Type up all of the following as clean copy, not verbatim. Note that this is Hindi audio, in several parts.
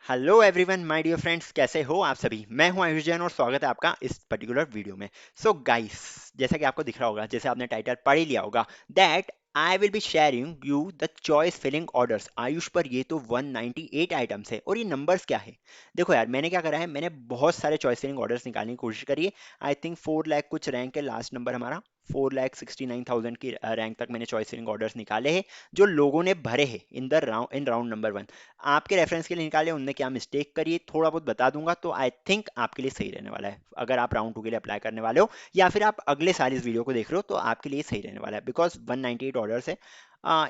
Hello everyone my dear friends, कैसे हो आप सभी। मैं हूं आयुष जैन और स्वागत है आपका इस पर्टिकुलर वीडियो में। सो गाइस, जैसा कि आपको दिख रहा होगा, जैसे आपने टाइटल पढ़ ही लिया होगा, that I will be sharing you the choice filling orders. Ayush पर ये तो 198 आइटम्स है और ये नंबर्स क्या है। देखो यार, मैंने क्या करा है, मैंने बहुत सारे चॉइस फिलिंग ऑर्डर्स निकालने की कोशिश करी है। आई थिंक 4 लाख कुछ रैंक है लास्ट नंबर हमारा। 4,69,000 की रैंक तक मैंने चॉइस फिलिंग ऑर्डर्स निकाले हैं जो लोगों ने भरे हैं इन राउंड नंबर 1। आपके रेफरेंस के लिए निकाले, उनने क्या मिस्टेक करी है थोड़ा बहुत बता दूंगा, तो आई थिंक आपके लिए सही रहने वाला है। अगर आप राउंड 2 के लिए अप्लाई करने वाले हो या फिर आप अगले साल इस वीडियो को देख रहे हो, तो आपके लिए सही रहने वाला है, बिकॉज 198 ऑर्डर्स है।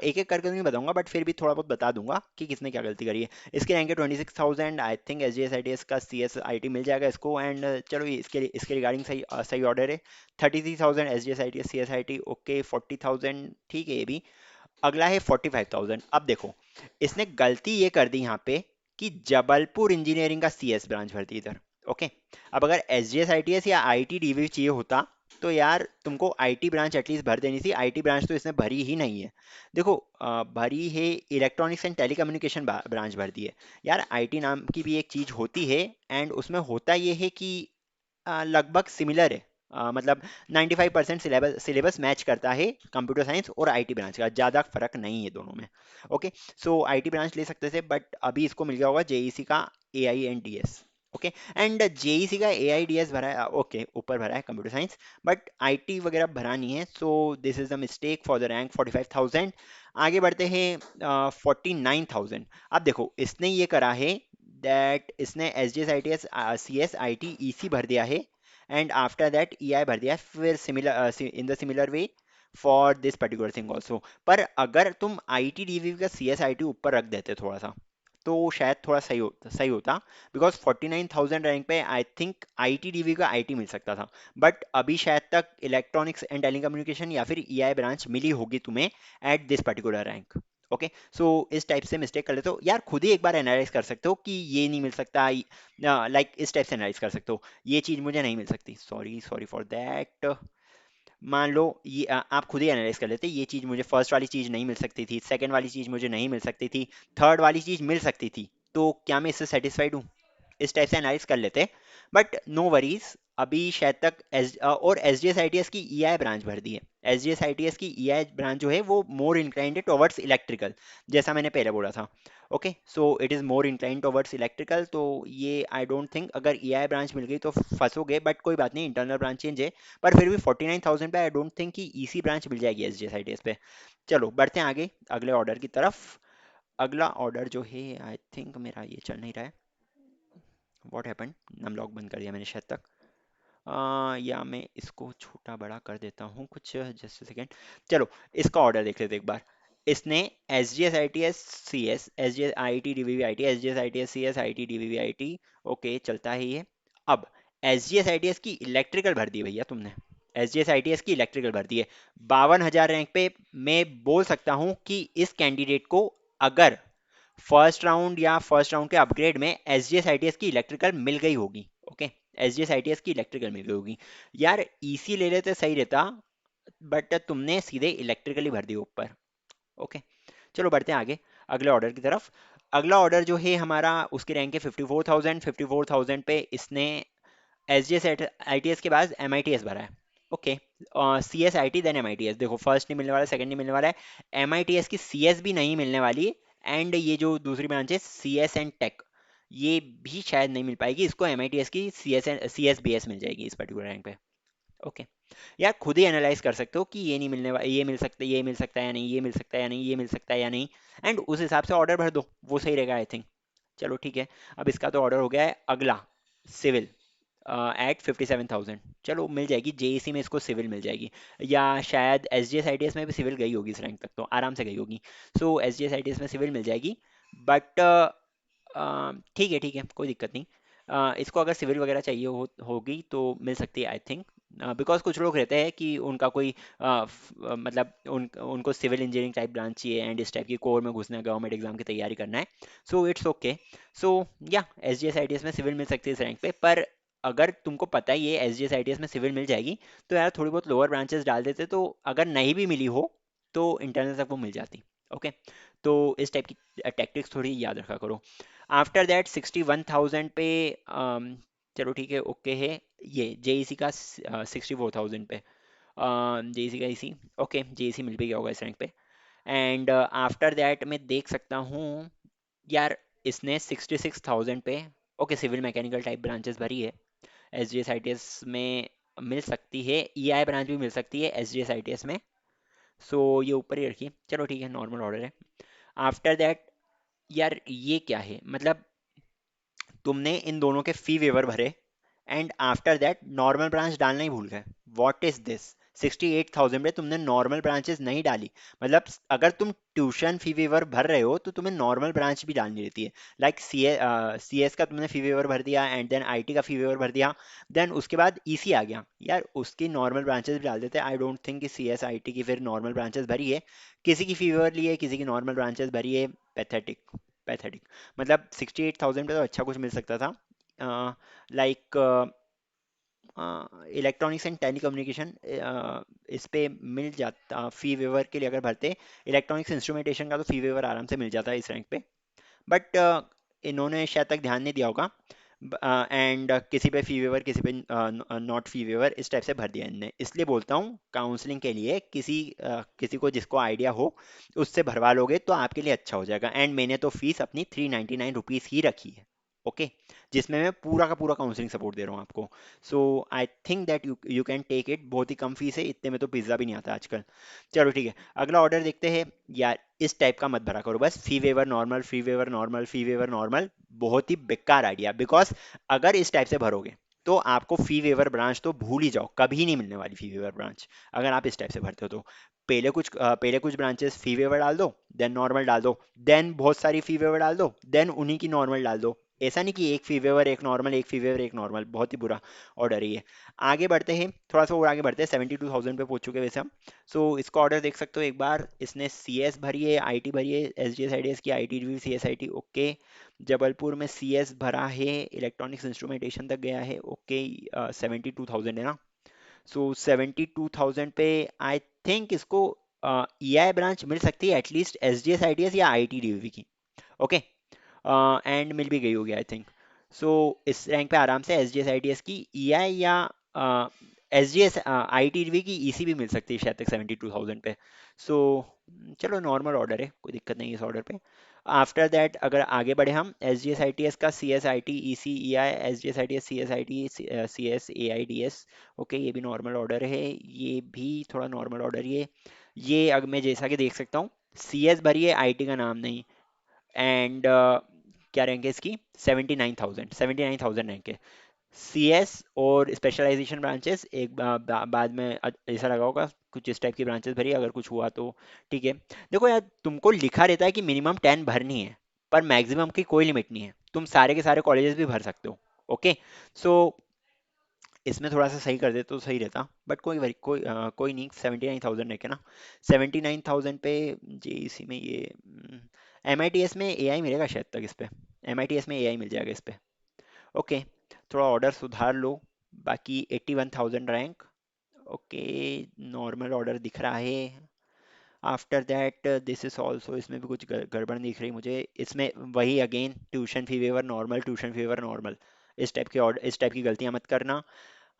एक एक करके तो नहीं बताऊंगा, बट फिर भी थोड़ा बहुत बता दूंगा कि किसने क्या गलती करी है। इसके रैंक है 26,000। I think S G S I T S का सी एस आई टी मिल जाएगा इसको। एंड चलो, इसके रिगार्डिंग सही ऑर्डर है। 33,000 S G S I T S C S I T, okay. 40,000 ठीक है ये भी। अगला है 45,000। अब देखो, इसने गलती ये कर दी यहाँ पे कि जबलपुर इंजीनियरिंग का सीएस ब्रांच भर दी इधर। ओके। अब अगर एसजीएस आईटीएस या आईटी डीवी चाहिए होता, तो यार तुमको आईटी ब्रांच एटलीस्ट भर देनी थी। आईटी ब्रांच तो इसने भरी ही नहीं है। देखो, भरी है इलेक्ट्रॉनिक्स एंड टेलीकम्युनिकेशन ब्रांच भर दी है। यार आईटी नाम की भी एक चीज होती है, एंड उसमें होता ये है कि लगभग सिमिलर है। मतलब 95% सिलेबस मैच करता है कंप्यूटर साइंस और आईटी ब्रांच का, ज़्यादा फर्क नहीं है दोनों में। ओके। सो आईटी ब्रांच ले सकते थे, बट अभी इसको मिल गया होगा जेईसी का A I and D S. Okay. And JEC का ए आई डी एस भरा है, ओके, ऊपर भरा है कंप्यूटर साइंस, बट आईटी वगैरह भरा नहीं है। So this is the mistake for the rank 45,000। आगे बढ़ते हैं 49,000। अब देखो, इसने ये करा है दैट इसने S D S I T S C S I T E C भर दिया है, and after that E I भर दिया है, फिर similar in the similar way for this particular thing also. पर अगर तुम आई टी डी वी का सी एस आई टी ऊपर रख देते थोड़ा सा, तो शायद थोड़ा सही होता। बिकॉज 49,000 रैंक पे I think I T D V का आई टी मिल सकता था। बट अभी शायद तक इलेक्ट्रॉनिक्स एंड टेलीकम्युनिकेशन या फिर ई आई ब्रांच मिली होगी तुम्हें at this particular rank. Okay. So इस टाइप से मिस्टेक कर लेते हो यार, खुद ही एक बार एनालाइज कर सकते हो कि ये नहीं मिल सकता। लाइक इस टाइप से एनालाइज कर सकते हो, ये चीज़ मुझे नहीं मिल सकती, सॉरी सॉरी फॉर दैट। मान लो ये आप खुद ही एनालाइज कर लेते, ये चीज़ मुझे फर्स्ट वाली चीज़ नहीं मिल सकती थी, सेकंड वाली चीज़ मुझे नहीं मिल सकती थी, थर्ड वाली चीज़ मिल सकती थी, तो क्या मैं इससे सेटिस्फाइड हूँ? इस टाइप से एनालाइज कर लेते। बट नो वरीज, अभी शायद तक और S D S I T S की ई आई ब्रांच भर दी है। S D S I T S की ई आई ब्रांच जो है वो मोर इंक्लाइंड है टुवर्ड्स इलेक्ट्रिकल, जैसा मैंने पहले बोला था। Okay. So it is more inclined towards electrical, तो ये आई डोंट थिंक अगर ई आई ब्रांच मिल गई तो फंसोगे, बट कोई बात नहीं, इंटरनल ब्रांच चेंज है। पर फिर भी 49,000 पे आई डोंट थिंक कि ई सी ब्रांच मिल जाएगी S D S I T S पे। चलो बढ़ते हैं आगे अगले ऑर्डर की तरफ। अगला ऑर्डर जो है, आई थिंक मेरा ये चल नहीं रहा है। व्हाट हैपेंड, नम लॉक बंद कर दिया मैंने शायद तक। या मैं इसको छोटा बड़ा कर देता हूँ कुछ, जस्ट सेकेंड। चलो, इसका ऑर्डर देख लेते हैं एक बार। इसने S G S I T S C S, S G S I T D V V I T, S G S I T S C S I T D V V I T, okay चलता है ये। अब S G S I T S की इलेक्ट्रिकल भर दी भैया तुमने। S G S I T S की इलेक्ट्रिकल भर दी है 52,000 रैंक पे। मैं बोल सकता हूँ कि इस कैंडिडेट को, अगर फर्स्ट राउंड या फर्स्ट राउंड के अपग्रेड में S G S I T S की इलेक्ट्रिकल मिल गई होगी। Okay. S G S I T S की इलेक्ट्रिकल मिल गई होगी। यार ईसी ले लेते सही रहता, बट तुमने सीधे इलेक्ट्रिकली भर दी ऊपर। ओके। चलो बढ़ते हैं आगे अगले ऑर्डर की तरफ। अगला ऑर्डर जो है हमारा, उसकी रैंक है 54,000। 54,000 पे इसने S G S I T S के बाद एम आई टी एस भरा है। Okay. C S I T then M I T S. देखो, फर्स्ट नहीं मिलने वाला, सेकंड नहीं मिलने वाला है, एम आई टी एस की सी एस भी नहीं मिलने वाली। एंड ये जो दूसरी ब्रांच है सी एस एंड टेक, ये भी शायद नहीं मिल पाएगी इसको। एम आई टी एस की सी एस बी एस मिल जाएगी इस पर्टिकुलर रैंक पे। ओके। यार खुद ही एनालाइज कर सकते हो कि ये नहीं मिलने वाला, ये मिल सकता है, ये मिल सकता है या नहीं, ये मिल सकता है या नहीं, ये मिल सकता है या नहीं, एंड उस हिसाब से ऑर्डर भर दो, वो सही रहेगा आई थिंक। चलो ठीक है। अब इसका तो ऑर्डर हो गया है। अगला सिविल एट 57,000। चलो मिल जाएगी, जेईसी में इसको सिविल मिल जाएगी, या शायद S G S I T S में भी सिविल गई होगी इस रैंक तक, तो आराम से गई होगी। So S G S I T S में सिविल मिल जाएगी। बट ठीक है, ठीक है, कोई दिक्कत नहीं। इसको अगर सिविल वगैरह चाहिए होगी तो मिल सकती है आई थिंक। बिकॉज कुछ लोग रहते हैं कि उनका कोई मतलब उनको सिविल इंजीनियरिंग टाइप ब्रांच चाहिए, एंड इस टाइप की कोर में घुसना है, गवर्नमेंट एग्जाम की तैयारी करना है। So it's okay. सो या S G S I T S में सिविल मिल सकती है इस रैंक पे। पर अगर तुमको पता ही है S G S I T S में सिविल मिल जाएगी, तो यार थोड़ी बहुत लोअर ब्रांचेस डाल देते, तो अगर नहीं भी मिली हो तो इंटरनल तक वो मिल जाती। ओके। तो इस टाइप की टैक्टिक्स थोड़ी याद रखा करो। आफ्टर दैट 61,000 पे चलो ठीक है, ओके है। ये जेईसी का 64,000 पे, जेईसी का इसी, ओके जेईसी मिल भी गया होगा इस रैंक पे। एंड आफ्टर दैट मैं देख सकता हूँ यार, इसने 66,000 पे, okay civil mechanical type branches भरी है। S G S I T S में मिल सकती है, ई आई ब्रांच भी मिल सकती है S G S I T S में। सो ये ऊपर ही रखिए, चलो ठीक है, नॉर्मल ऑर्डर है। आफ्टर दैट यार ये क्या है, मतलब तुमने इन दोनों के फी वेवर भरे and after that normal branch डालना ही भूल गए। What is this? 68,000 में तुमने नॉर्मल ब्रांचेस नहीं डाली। मतलब अगर तुम ट्यूशन फी वेवर भर रहे हो तो तुम्हें नॉर्मल ब्रांच भी डालनी रहती है। लाइक सी एस का तुमने फी वेवर भर दिया एंड देन आई टी का फी वेवर भर दिया, देन उसके बाद ईसी आ गया, यार उसकी नॉर्मल ब्रांचेस भी डाल देते। आई डोंट थिंक कि सी एस आई टी की फिर नॉर्मल ब्रांचेस भरी है, किसी की फी वेवर ली है, किसी की नॉर्मल ब्रांचेस भरी है। Pathetic, pathetic. मतलब 68,000 पे तो अच्छा कुछ मिल सकता था। लाइक इलेक्ट्रॉनिक्स एंड टेलीकम्युनिकेशन, इस पे मिल जाता फी वेवर के लिए अगर भरते। इलेक्ट्रॉनिक्स इंस्ट्रूमेंटेशन का तो फी वेवर आराम से मिल जाता है इस रैंक पे, बट इन्होंने शायद तक ध्यान नहीं दिया होगा। एंड किसी पे फी वेवर, किसी पे नॉट फी वेवर, इस टाइप से भर दिया इनने। इसलिए बोलता हूँ काउंसलिंग के लिए किसी को जिसको आइडिया हो उससे भरवा लोगे तो आपके लिए अच्छा हो जाएगा। एंड मैंने तो फीस अपनी 399 रुपीज़ ही रखी है, ओके, जिसमें मैं पूरा का पूरा काउंसलिंग सपोर्ट दे रहा हूँ आपको। So I think that you you can take it. बहुत ही कम फीस है, इतने में तो पिज्ज़ा भी नहीं आता आजकल। चलो ठीक है, अगला ऑर्डर देखते हैं। यार इस टाइप का मत भरा करो बस, fee waiver normal, fee waiver normal, fee waiver normal. बहुत ही बेकार आइडिया, बिकॉज अगर इस टाइप से भरोगे तो आपको फी वेवर ब्रांच तो भूल ही जाओ, कभी नहीं मिलने वाली फी वेवर ब्रांच। अगर आप इस टाइप से भरते हो तो पहले कुछ ब्रांचेस फी वेवर डाल दो, देन नॉर्मल डाल दो, देन बहुत सारी फी वेवर डाल दो, देन उन्हीं की नॉर्मल डाल दो। ऐसा नहीं कि एक फी वेवर एक नॉर्मल, एक फी वेवर एक नॉर्मल, बहुत ही बुरा ऑर्डर है ये। आगे बढ़ते हैं, थोड़ा सा और आगे बढ़ते हैं। 72,000 पे पहुंच चुके हैं वैसे हम। सो इसका ऑर्डर देख सकते हो एक बार। इसने सी एस भरी है, आई टी भरी है, S D S I D S की, आई टी भी C S I T, okay. Jabalpur में सी एस भरा है, इलेक्ट्रॉनिक्स इंस्ट्रूमेंटेशन तक गया है, ओके। 72,000 है ना? सो 72,000 पे आई थिंक इसको ई आई ब्रांच मिल सकती है, at least S D S I T S या आई टी डी वी की, ओके। एंड मिल भी गई होगी आई थिंक। सो इस रैंक पे आराम से S G S I T S की ई आई या S G S I T V की ई सी भी मिल सकती है शायद तक 72,000 पे। सो चलो नॉर्मल ऑर्डर है, कोई दिक्कत नहीं है इस ऑर्डर पे। आफ्टर दैट अगर आगे बढ़े हम, S G S I T S का C S I T E C E I, S G S I T S C S I T C S A I D S, okay ये भी नॉर्मल ऑर्डर है, ये भी थोड़ा नॉर्मल ऑर्डर। ये अगर मैं जैसा कि देख सकता हूँ, सी एस भरी है, आई टी का नाम नहीं। एंड क्या रैंक है इसकी? 79,000, 79,000 रैंक है। सी एस और स्पेशलाइजेशन ब्रांचेस एक बाद में ऐसा लगा होगा कुछ इस टाइप की ब्रांचेस भरी, अगर कुछ हुआ तो ठीक है। देखो यार, तुमको लिखा रहता है कि मिनिमम 10 भरनी है, पर मैक्सिमम की कोई लिमिट नहीं है, तुम सारे के सारे कॉलेजेस भी भर सकते हो, ओके। सो इसमें थोड़ा सा सही कर दे तो सही रहता, बट कोई नहीं। 79,000 रखे ना, 79,000 पे जेईसी में ये एम आई टी एस में ए आई मिलेगा शायद तक इस पे। एम आई टी एस में ए आई मिल जाएगा इस पे, ओके। थोड़ा ऑर्डर सुधार लो। बाकी 81,000 रैंक, ओके, नॉर्मल ऑर्डर दिख रहा है। After that this is also, इसमें भी कुछ गड़बड़ नहीं दिख रही मुझे। इसमें वही again tuition fee waiver normal, tuition fee waiver normal, इस टाइप के ऑर्डर, इस टाइप की गलतियां मत करना।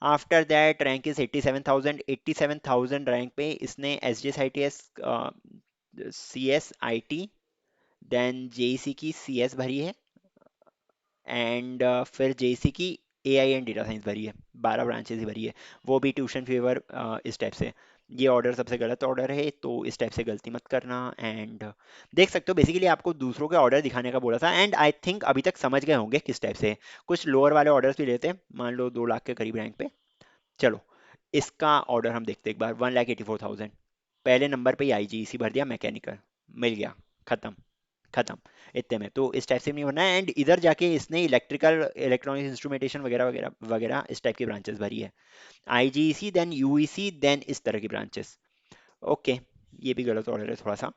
After that rank is 87,000, 87,000 rank पे इसने S G S I T S, C S I T, then J C की सी एस भरी है, एंड फिर जे सी की ए आई एंड डेटा साइंस भरी है। 12 ब्रांचेस ही भरी है, वो भी ट्यूशन फेवर इस टाइप से। ये ऑर्डर सबसे गलत ऑर्डर है, तो इस टाइप से गलती मत करना। एंड देख सकते हो बेसिकली आपको दूसरों के ऑर्डर दिखाने का बोला था, एंड आई थिंक अभी तक समझ गए होंगे किस टाइप से। कुछ लोअर वाले ऑर्डर्स भी लेते हैं, मान लो 2 लाख के करीब रैंक पे। चलो इसका ऑर्डर हम देखते हैं एक बार। 1,84,000, पहले नंबर पे ही आई जी सी भर दिया, मैकेनिकल मिल गया, खत्म, खत्म। इतने में तो इस टाइप से भी नहीं होना है। एंड इधर जाके इसने इलेक्ट्रिकल, इलेक्ट्रॉनिक इंस्ट्रूमेंटेशन वगैरह वगैरह वगैरह इस टाइप की ब्रांचेस भरी है। आई जी सी, then you E C, then इस तरह की ब्रांचेस, ओके। ये भी गलत ऑर्डर है थोड़ा सा।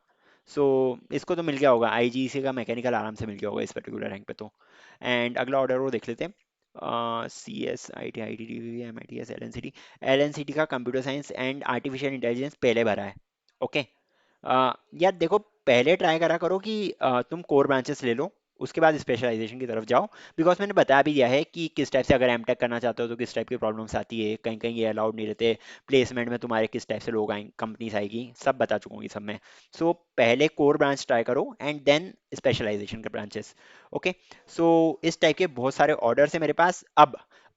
सो इसको तो मिल गया होगा, आई जी सी का मैकेनिकल आराम से मिल गया होगा इस पर्टिकुलर रैंक पे तो। एंड अगला ऑर्डर वो देख लेते हैं। C S I T, I T D V, M I T S, L N C T. L N C T का computer science and artificial intelligence पहले भरा है, ओके। यार देखो, पहले ट्राई करा करो कि तुम कोर ब्रांचेस ले लो, उसके बाद स्पेशलाइजेशन की तरफ जाओ। बिकॉज मैंने बता भी दिया है कि किस टाइप से अगर एमटेक करना चाहते हो तो किस टाइप की प्रॉब्लम्स आती है, कहीं कहीं ये अलाउड नहीं रहते, प्लेसमेंट में तुम्हारे किस टाइप से लोग आएंगे, कंपनीज आएगी, सब बता चुका हूँ ये सब मैं। सो पहले कोर ब्रांच ट्राई करो एंड देन स्पेशलाइजेशन के ब्रांचेस। ओके। सो इस टाइप के बहुत सारे ऑर्डर्स है मेरे पास। अब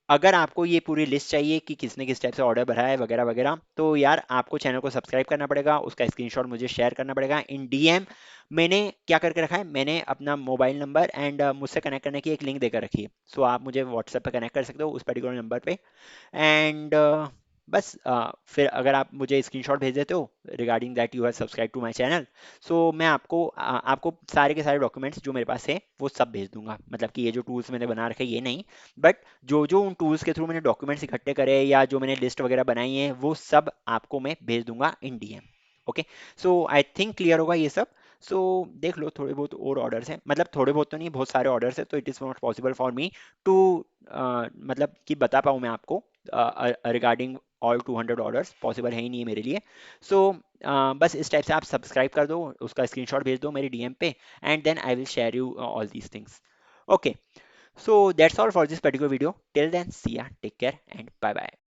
अगर आपको ये पूरी लिस्ट चाहिए कि किसने किस टाइप से ऑर्डर भरा है वगैरह वगैरह, तो यार आपको चैनल को सब्सक्राइब करना पड़ेगा, उसका स्क्रीनशॉट मुझे शेयर करना पड़ेगा इन डीएम। मैंने क्या करके रखा है, मैंने अपना मोबाइल नंबर एंड मुझसे कनेक्ट करने की एक लिंक देकर रखी है। सो आप मुझे व्हाट्सएप पे कनेक्ट कर सकते हो उस पर्टिकुलर नंबर पे। एंड बस फिर अगर आप मुझे स्क्रीनशॉट भेज देते हो regarding that you have subscribe to my channel, so मैं आपको सारे के सारे डॉक्यूमेंट्स जो मेरे पास है वो सब भेज दूंगा। मतलब कि ये जो टूल्स मैंने बना रखे हैं ये नहीं, बट जो जो उन टूल्स के थ्रू मैंने डॉक्यूमेंट्स इकट्ठे करे या जो मैंने लिस्ट वगैरह बनाई है वो सब आपको मैं भेज दूंगा in DM. Okay. So I think clear होगा ये सब। सो देख लो, थोड़े बहुत और ऑर्डर्स हैं, मतलब थोड़े बहुत तो नहीं, बहुत सारे ऑर्डर्स हैं, तो it is not possible for me to मतलब कि बता पाऊँ मैं आपको रिगार्डिंग ऑल 200 ऑर्डर्स, पॉसिबल है ही नहीं है मेरे लिए। सो बस इस टाइप से आप सब्सक्राइब कर दो, उसका स्क्रीनशॉट भेज दो मेरे डीएम पे, and then I will share you all these things. Okay. So that's all for this particular video, till then see ya, take care and bye bye.